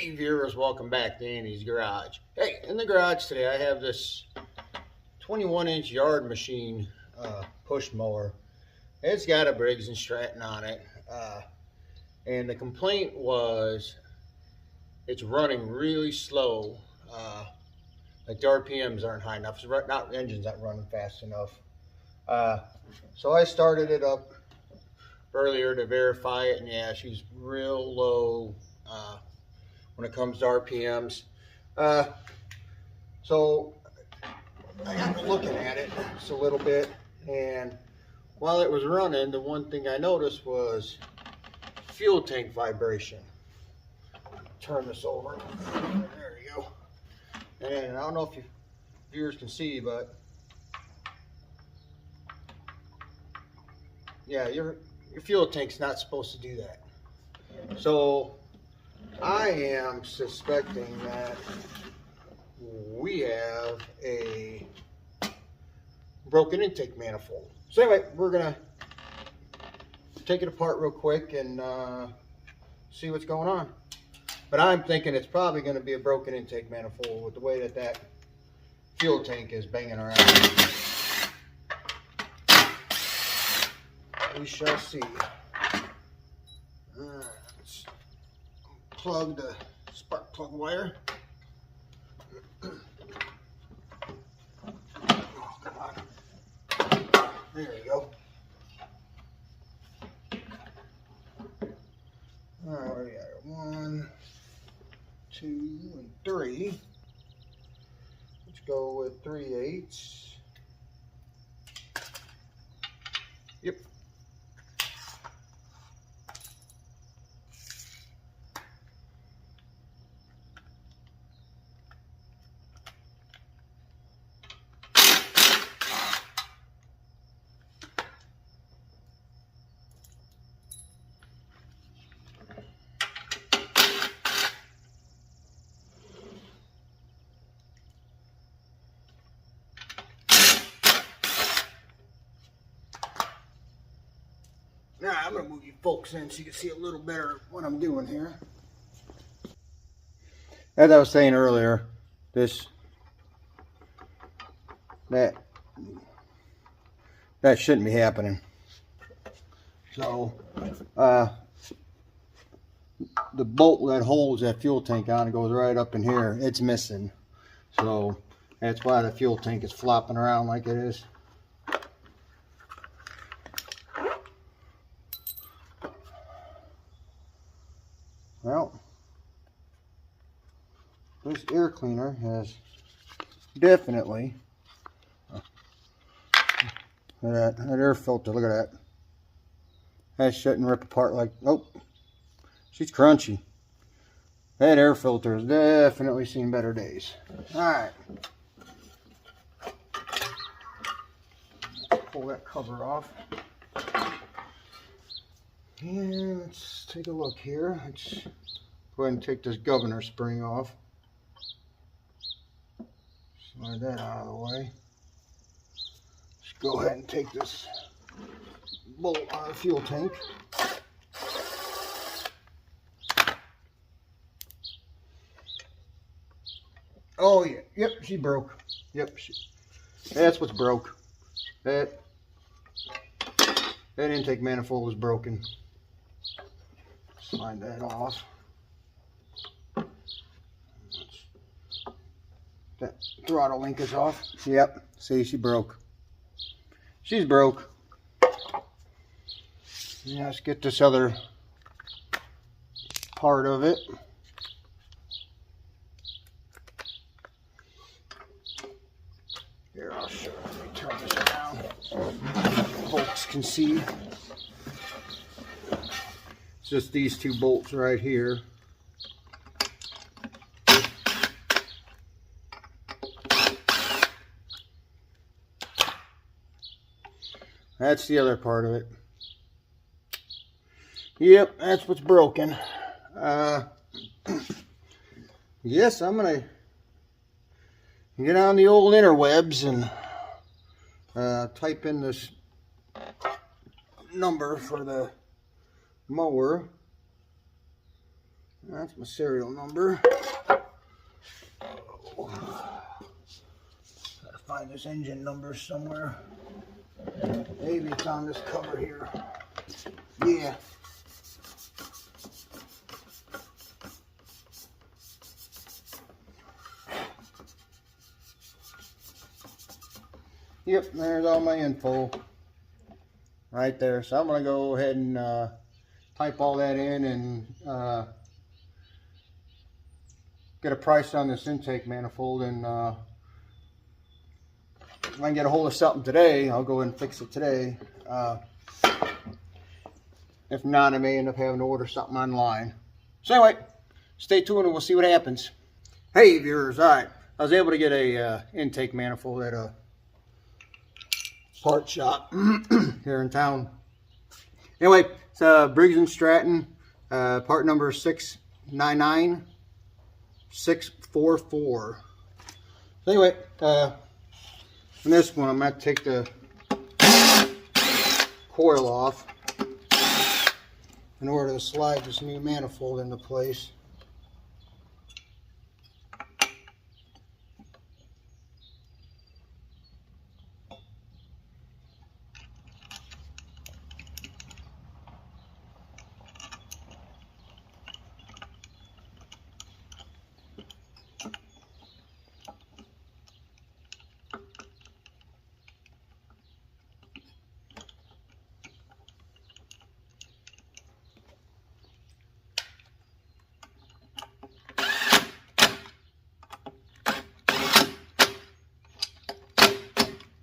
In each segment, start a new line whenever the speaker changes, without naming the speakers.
Hey viewers, welcome back to Andy's Garage. Hey, in the garage today I have this 21-inch yard machine push mower. It's got a Briggs Stratton on it, and the complaint was it's running really slow. Like the RPMs aren't high enough, so the engine's not running fast enough. So I started it up earlier to verify it, and yeah, she's real low when it comes to RPMs. So I got looking at it just a little bit, and while it was running, the one thing I noticed was fuel tank vibration. Turn this over. There you go. And I don't know if you viewers can see, but yeah, your fuel tank's not supposed to do that. So I am suspecting that we have a broken intake manifold. So anyway, we're gonna take it apart real quick and see what's going on. But I'm thinking it's probably going to be a broken intake manifold with the way that fuel tank is banging around. We shall see. Let's plug the spark plug wire. Oh, come on. There you go. All right, we got 1, 2, and 3. Let's go with 3/8. Yep. Now I'm going to move you folks in so you can see a little better what I'm doing here. As I was saying earlier, that shouldn't be happening. So the bolt that holds that fuel tank on goes right up in here. It's missing. So that's why the fuel tank is flopping around like it is. Well, this air cleaner has definitely, that air filter, look at that. That shouldn't rip apart like, oh, she's crunchy. That air filter has definitely seen better days. Alright. Pull that cover off. And let's take a look here. Let's go ahead and take this governor spring off. Slide that out of the way. Let's go ahead and take this bolt out of the fuel tank. Oh yeah, yep, she broke. Yep, that's what's broke. That intake manifold was broken. Slide that off. That throttle link is off. Yep, see, she broke. She's broke. Yeah, let's get this other part of it. Here, I'll show you. Let me turn this around so folks can see. It's just these two bolts right here. That's the other part of it. Yep, that's what's broken. Yes, I'm gonna get on the old interwebs and type in this number for the mower. That's my serial number. Oh. Gotta find this engine number somewhere. Maybe it's on this cover here. Yeah. Yep, there's all my info right there. So I'm going to go ahead and type all that in and get a price on this intake manifold. And if I can get a hold of something today, I'll go ahead and fix it today. If not, I may end up having to order something online. So anyway, stay tuned and we'll see what happens. Hey viewers, alright, I was able to get a intake manifold at a part shop here in town. Anyway, it's Briggs Stratton, part number 699644. So anyway, on this one I'm going to take the coil off in order to slide this new manifold into place.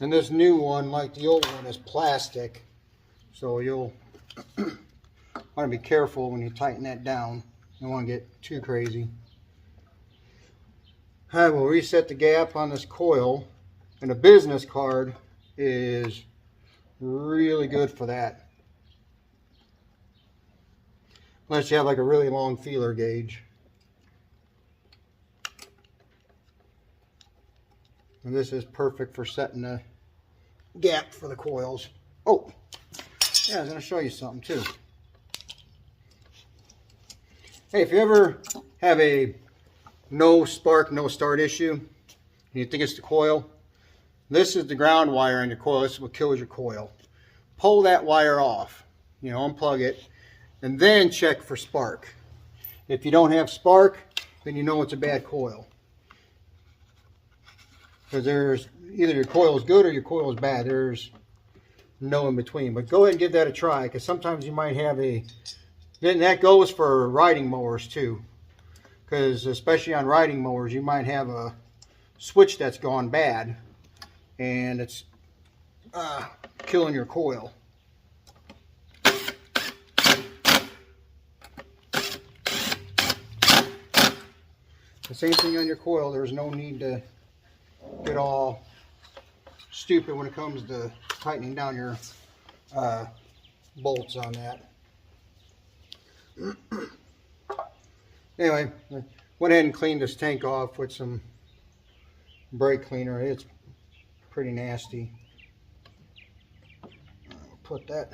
And this new one, like the old one, is plastic, so you'll want to be careful when you tighten that down. You don't want to get too crazy. I will reset the gap on this coil, and a business card is really good for that. Unless you have like a really long feeler gauge. And this is perfect for setting the gap for the coils. Oh, yeah, I was going to show you something too. Hey, if you ever have a no spark, no start issue, and you think it's the coil, this is the ground wire in your coil. This is what kills your coil. Pull that wire off, unplug it, and then check for spark. If you don't have spark, then you know it's a bad coil. Because there's either your coil is good or your coil is bad. There's no in between. But go ahead and give that a try, because sometimes you might have a, then that goes for riding mowers too. Because especially on riding mowers, you might have a switch that's gone bad and it's killing your coil. The same thing on your coil. There's no need to get all stupid when it comes to tightening down your bolts on that. Anyway, I went ahead and cleaned this tank off with some brake cleaner. It's pretty nasty. I'll put that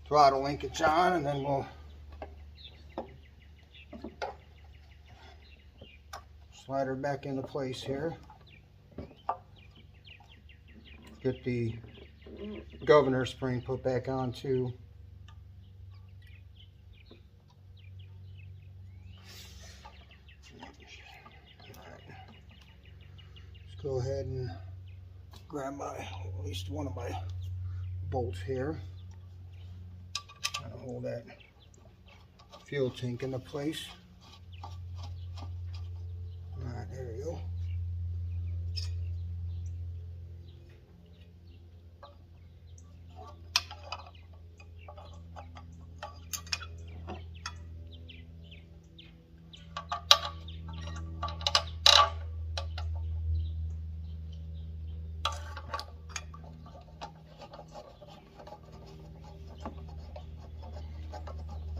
throttle linkage on, and then we'll slide her back into place here. Get the governor spring put back on too. Let's go ahead and grab at least one of my bolts here. Try to hold that fuel tank into place. Alright, there we go.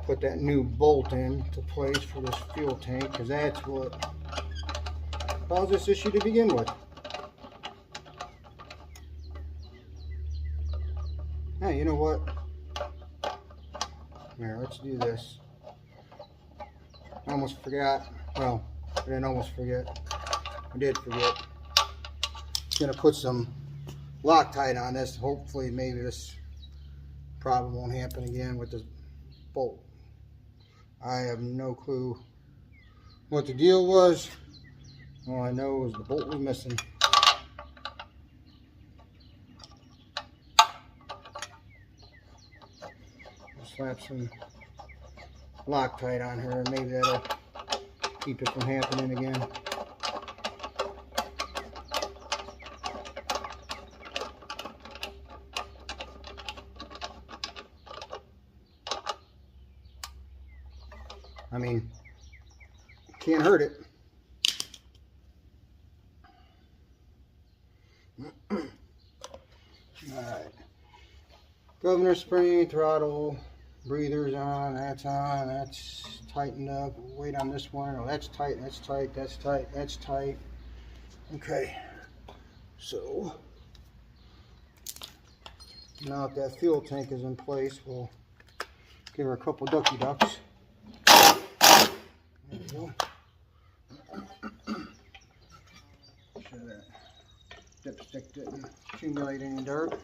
Put that new bolt into place for this fuel tank, because that's what caused this issue to begin with. Hey, you know what? Here, let's do this. I almost forgot. Well, I didn't almost forget. I did forget. I'm gonna put some Loctite on this. Hopefully, maybe this problem won't happen again with this bolt. I have no clue what the deal was. All I know is the bolt was missing. Slap some Loctite on her, and maybe that'll keep it from happening again. I mean, can't hurt it. Alright. Governor spring, throttle, breathers on, that's tightened up. Wait on this one. Oh, that's tight, that's tight, that's tight, that's tight. Okay. So, now that that fuel tank is in place, we'll give her a couple ducky ducks. There we go. Sure that dipstick didn't accumulate any dirt.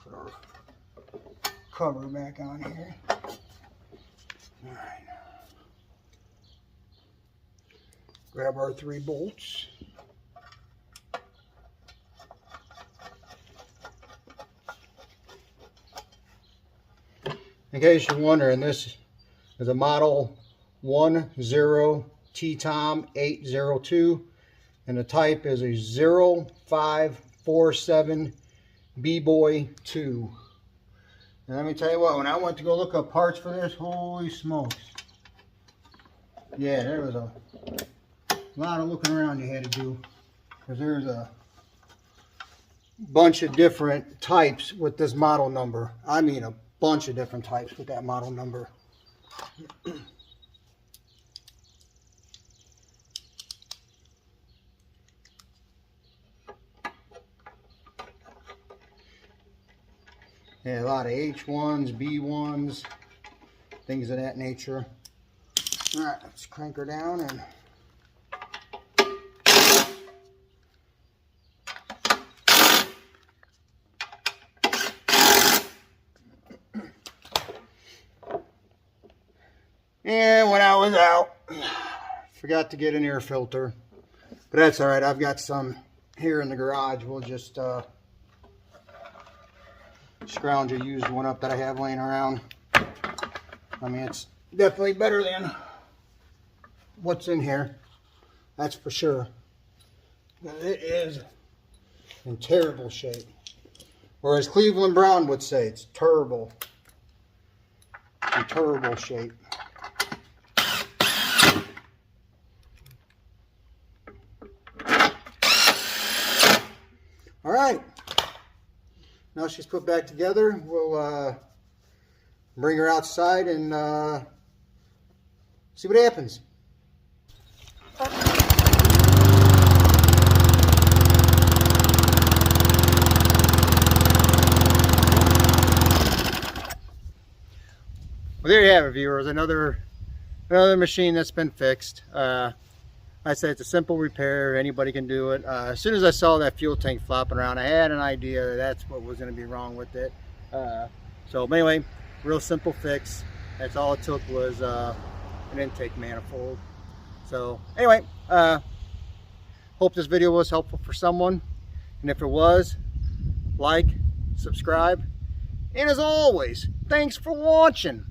Put our cover back on here. Alright. Grab our 3 bolts. In case you're wondering, this is a model 10T-Tom802, and the type is a 0547 B-Boy 2. And let me tell you what, when I went to go look up parts for this, holy smokes. Yeah, there was a lot of looking around you had to do, because there's a bunch of different types with this model number. I mean a bunch of different types with that model number. Yeah, a lot of H1s, B1s, things of that nature. All right, let's crank her down and when I was out, forgot to get an air filter, but that's all right. I've got some here in the garage. We'll just scrounge a used one up that I have laying around. I mean, it's definitely better than what's in here, that's for sure. But it is in terrible shape, or as Cleveland Brown would say, it's terrible. In terrible shape. All right, now she's put back together. We'll bring her outside and see what happens. Well, there you have it, viewers. Another machine that's been fixed. I say it's a simple repair. Anybody can do it. As soon as I saw that fuel tank flopping around, I had an idea that that's what was going to be wrong with it. So anyway, real simple fix. That's all it took was an intake manifold. So anyway, hope this video was helpful for someone. And if it was, like, subscribe. And as always, thanks for watching.